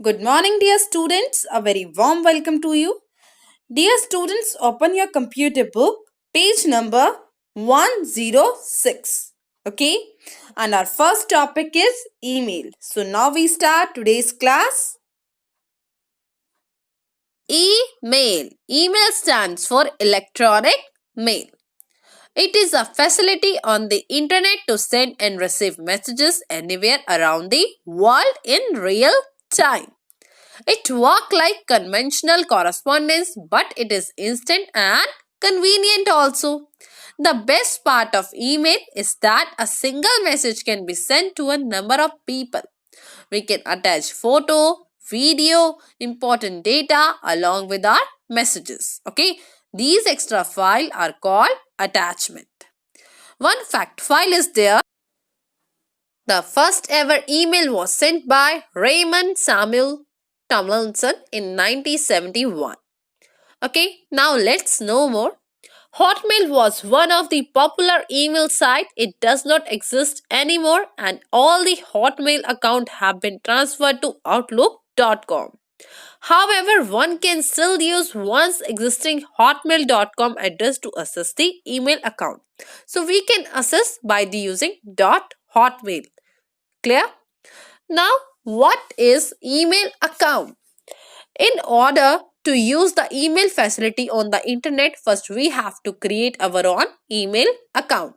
Good morning, dear students. A very warm welcome to you. Dear students, open your computer book, page number 106. Okay, and our first topic is email. So now we start today's class. Email. Email stands for electronic mail. It is a facility on the internet to send and receive messages anywhere around the world in real time. It works like conventional correspondence, but it is instant and convenient also. The best part of email is that a single message can be sent to a number of people. We can attach photo, video, important data along with our messages. Okay, these extra files are called attachment. One fact file is there. The first ever email was sent by Raymond Samuel Tomlinson in 1971. Okay, now let's know more. Hotmail was one of the popular email sites. It does not exist anymore and all the Hotmail accounts have been transferred to Outlook.com. However, one can still use one's existing hotmail.com address to access the email account. So we can access by using .hotmail. Clear? Now, what is email account? In order to use the email facility on the internet, first we have to create our own email account.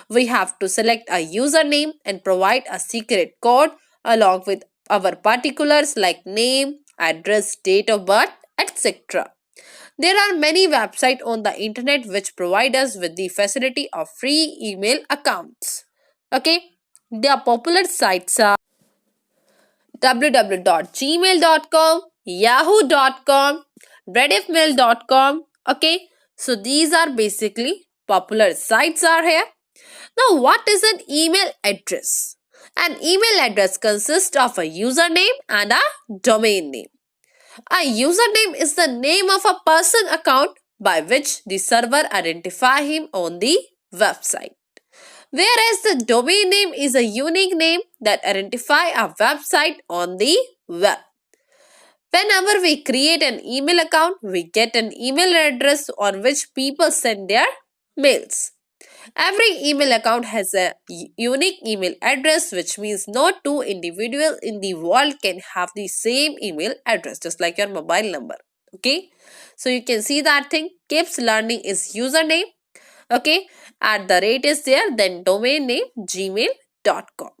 We have to select a username and provide a secret code along with our particulars like name, address, date of birth, etc. There are many websites on the internet which provide us with the facility of free email accounts. Okay, the popular sites are www.gmail.com, yahoo.com, rediffmail.com. Okay, so these are basically popular sites are here. Now, what is an email address? An email address consists of a username and a domain name. A username is the name of a person account by which the server identify him on the website. Whereas the domain name is a unique name that identify a website on the web. Whenever we create an email account, we get an email address on which people send their mails. Every email account has a unique email address, which means no two individuals in the world can have the same email address, just like your mobile number. Okay, so you can see that thing. Keeps learning is username. Okay, at the rate is there, then domain name gmail.com.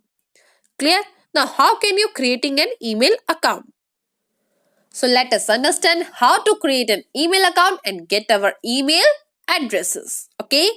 Clear? Now, how can you creating an email account? So, let us understand how to create an email account and get our email addresses. Okay,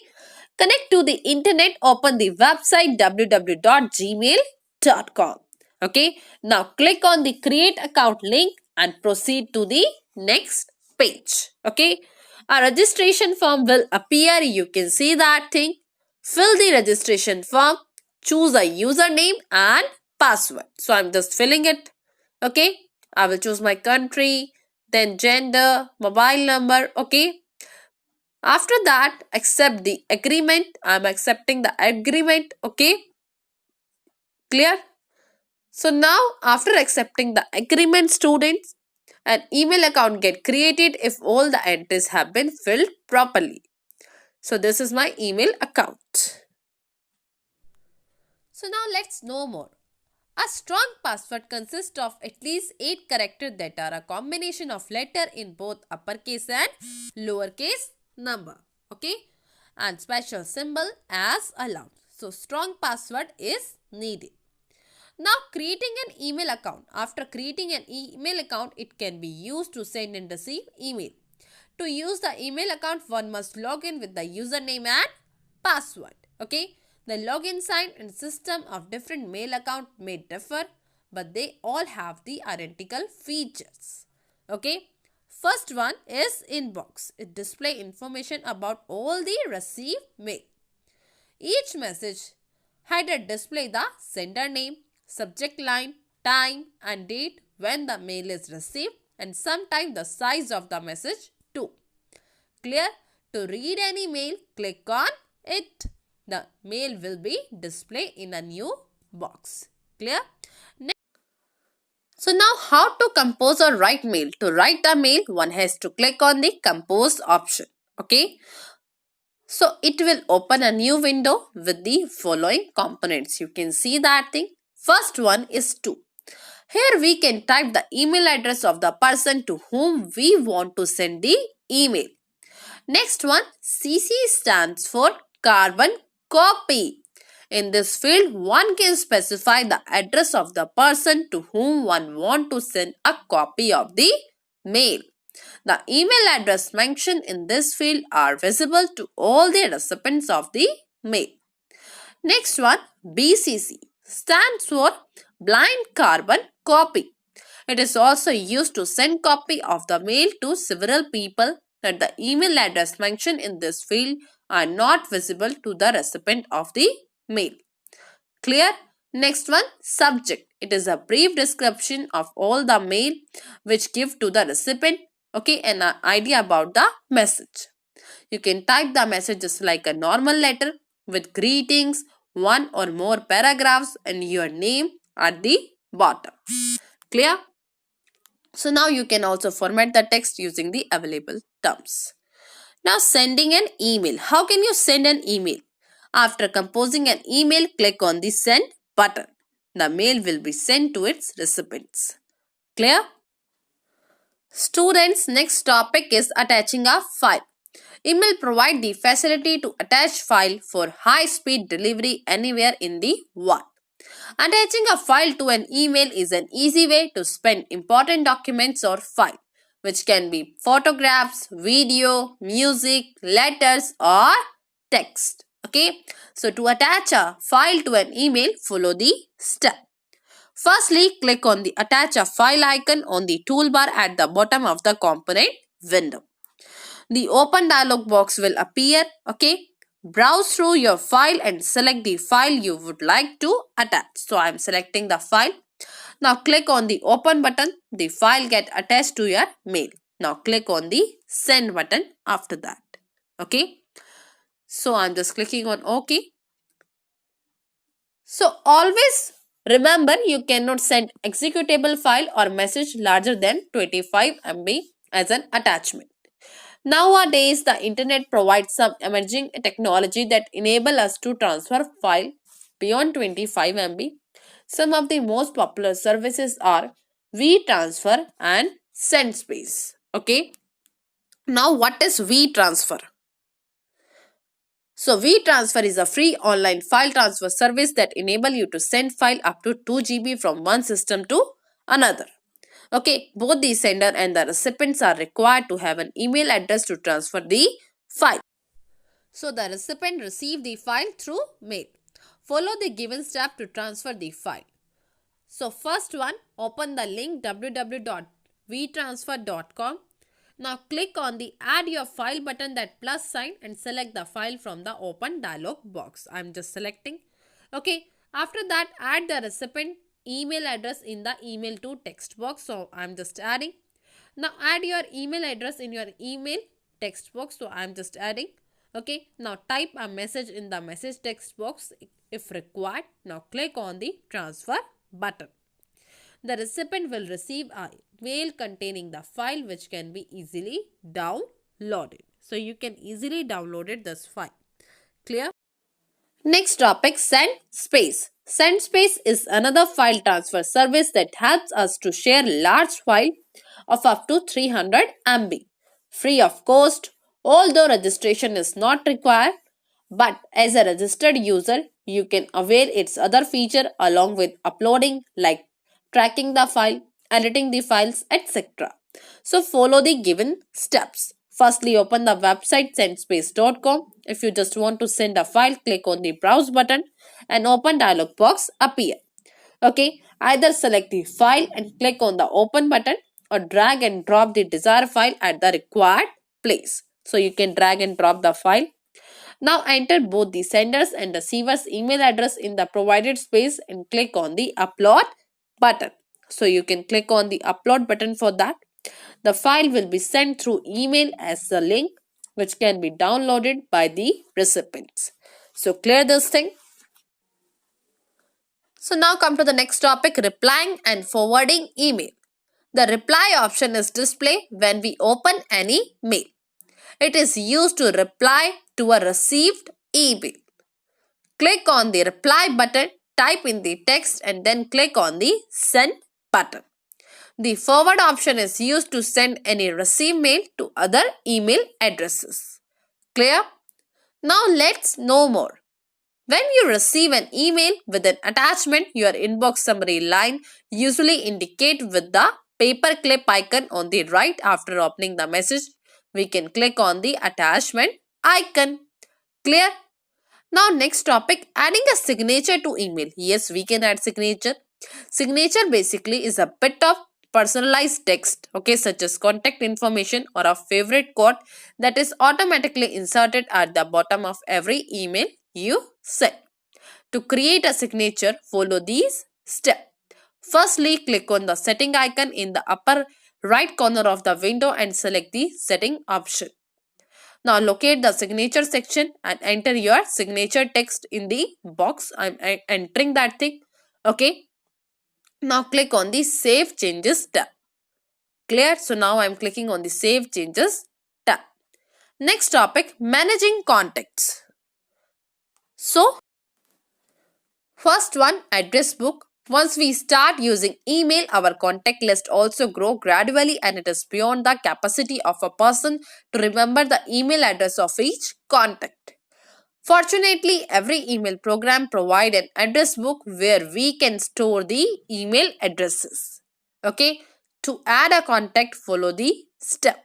connect to the internet, open the website www.gmail.com. Okay, now click on the create account link and proceed to the next page. Okay, a registration form will appear. You can see that thing. Fill the registration form, choose a username and password. So I'm just filling it. Okay, I will choose my country, then gender, mobile number. Okay, after that, accept the agreement. I'm accepting the agreement. Okay, clear? So now, after accepting the agreement, students, an email account get created if all the entries have been filled properly. So this is my email account. So now let's know more. A strong password consists of at least 8 characters that are a combination of letter in both uppercase and lowercase number. Okay, and special symbol as allowed. So strong password is needed. Now, creating an email account. After creating an email account, it can be used to send and receive email. To use the email account, one must log in with the username and password. Okay, the login sign and system of different mail account may differ, but they all have the identical features. Okay, first one is inbox. It displays information about all the received mail. Each message header display the sender name, subject line, time and date when the mail is received and sometimes the size of the message too. Clear? To read any mail, click on it. The mail will be displayed in a new box. Clear? So now how to compose or write mail? To write a mail, one has to click on the compose option. Okay. So it will open a new window with the following components. You can see that thing. First one is to. Here we can type the email address of the person to whom we want to send the email. Next one, CC stands for carbon copy. In this field, one can specify the address of the person to whom one want to send a copy of the mail. The email address mentioned in this field are visible to all the recipients of the mail. Next one, BCC stands for blind carbon copy. It is also used to send copy of the mail to several people that the email address mentioned in this field are not visible to the recipient of the mail. Clear? Next one, subject. It is a brief description of all the mail which give to the recipient, okay, an idea about the message. You can type the messages like a normal letter with greetings, one or more paragraphs and your name at the bottom. Clear? So now you can also format the text using the available terms. Now sending an email. How can you send an email? After composing an email, click on the send button. The mail will be sent to its recipients. Clear? Students, next topic is attaching a file. Email provide the facility to attach file for high-speed delivery anywhere in the world. Attaching a file to an email is an easy way to send important documents or file, which can be photographs, video, music, letters or text. Okay, so to attach a file to an email, follow the step. Firstly, click on the attach a file icon on the toolbar at the bottom of the component window. The open dialog box will appear. Okay, browse through your file and select the file you would like to attach. So I am selecting the file. Now click on the open button. The file get attached to your mail. Now click on the send button after that. Okay. So I am just clicking on OK. So always remember, you cannot send executable file or message larger than 25 MB as an attachment. Nowadays, the internet provides some emerging technology that enable us to transfer file beyond 25 MB. Some of the most popular services are WeTransfer and SendSpace. Okay. Now, what is WeTransfer? So, WeTransfer is a free online file transfer service that enable you to send file up to 2 GB from one system to another. Okay, both the sender and the recipients are required to have an email address to transfer the file. So, the recipient receive the file through mail. Follow the given step to transfer the file. So, first one, open the link www.wetransfer.com. Now click on the add your file button, that plus sign, and select the file from the open dialog box. I am just selecting. Okay. After that, add the recipient email address in the email to text box. So I am just adding. Now add your email address in your email text box. So I am just adding. Okay. Now type a message in the message text box if required. Now click on the transfer button. The recipient will receive a mail containing the file which can be easily downloaded. So you can easily download this file. Clear? Next topic, SendSpace. SendSpace is another file transfer service that helps us to share large file of up to 300 MB. Free of cost, although registration is not required. But as a registered user, you can avail its other feature along with uploading like tracking the file, editing the files, etc. So follow the given steps. Firstly, open the website sendspace.com. If you just want to send a file, click on the browse button and open dialog box appear. Okay, either select the file and click on the open button or drag and drop the desired file at the required place. So you can drag and drop the file. Now enter both the sender's and receiver's email address in the provided space and click on the upload button. So you can click on the upload button for that. The file will be sent through email as a link which can be downloaded by the recipients. So clear this thing. So now come to the next topic, replying and forwarding email. The reply option is displayed when we open any mail. It is used to reply to a received email. Click on the reply button, type in the text and then click on the send button. The forward option is used to send any received mail to other email addresses. Clear? Now let's know more. When you receive an email with an attachment, your inbox summary line usually indicate with the paperclip icon on the right. After opening the message, we can click on the attachment icon. Clear? Now next topic, adding a signature to email. Yes, we can add signature. Signature basically is a bit of personalized text, okay, such as contact information or a favorite quote that is automatically inserted at the bottom of every email you send. To create a signature, follow these steps. Firstly, click on the setting icon in the upper right corner of the window and select the setting option. Now locate the signature section and enter your signature text in the box. I'm entering that thing. Okay. Now click on the Save Changes tab. Clear? So now I'm clicking on the Save Changes tab. Next topic, managing contacts. So first one, address book. Once we start using email, our contact list also grow gradually and it is beyond the capacity of a person to remember the email address of each contact. Fortunately, every email program provides an address book where we can store the email addresses. Okay, to add a contact, follow the step.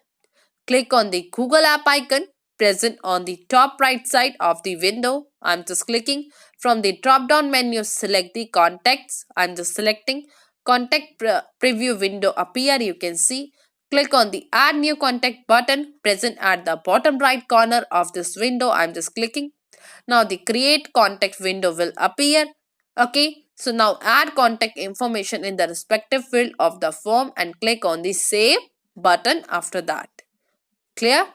Click on the Google app icon present on the top right side of the window. I'm just clicking. From the drop down menu, select the contacts. I'm just selecting. Contact preview window appear. You can see. Click on the add new contact button present at the bottom right corner of this window. I'm just clicking. Now the create contact window will appear. Okay. So now add contact information in the respective field of the form and click on the save button after that. Clear?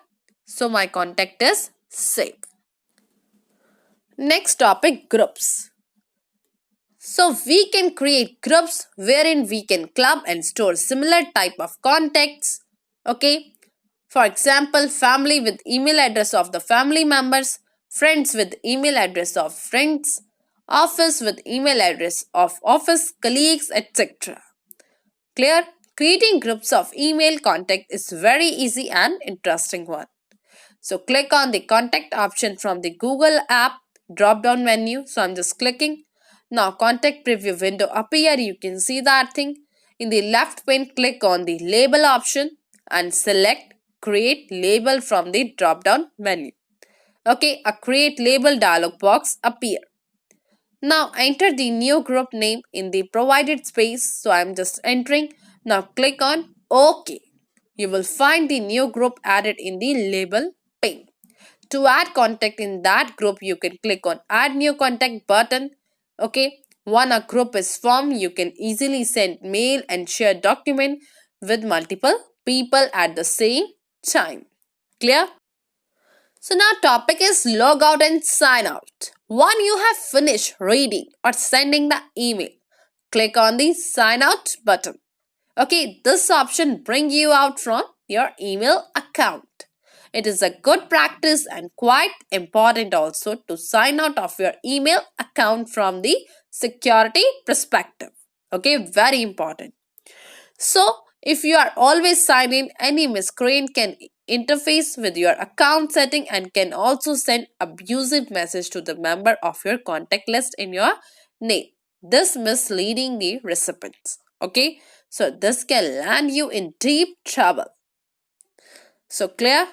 So my contact is saved. Next topic, groups. So we can create groups wherein we can club and store similar type of contacts. Okay. For example, family with email address of the family members, friends with email address of friends, office with email address of office colleagues, etc. Clear? Creating groups of email contact is very easy and interesting one. So click on the contact option from the Google app drop down menu. So I'm just clicking. Now contact preview window appear. You can see that thing. In the left pane, click on the label option and select create label from the drop down menu. Okay, a create label dialog box appear. Now enter the new group name in the provided space. So I'm just entering. Now click on OK. You will find the new group added in the label pane. To add contact in that group, you can click on add new contact button. Okay. When a group is formed, you can easily send mail and share document with multiple people at the same time. Clear? So now topic is log out and sign out. When you have finished reading or sending the email, click on the sign out button. Okay, this option brings you out from your email account. It is a good practice and quite important also to sign out of your email account from the security perspective. Okay, very important. So, if you are always signed in, any miscreant can interface with your account setting and can also send abusive message to the member of your contact list in your name. This misleading the recipients. Okay, so this can land you in deep trouble. So clear?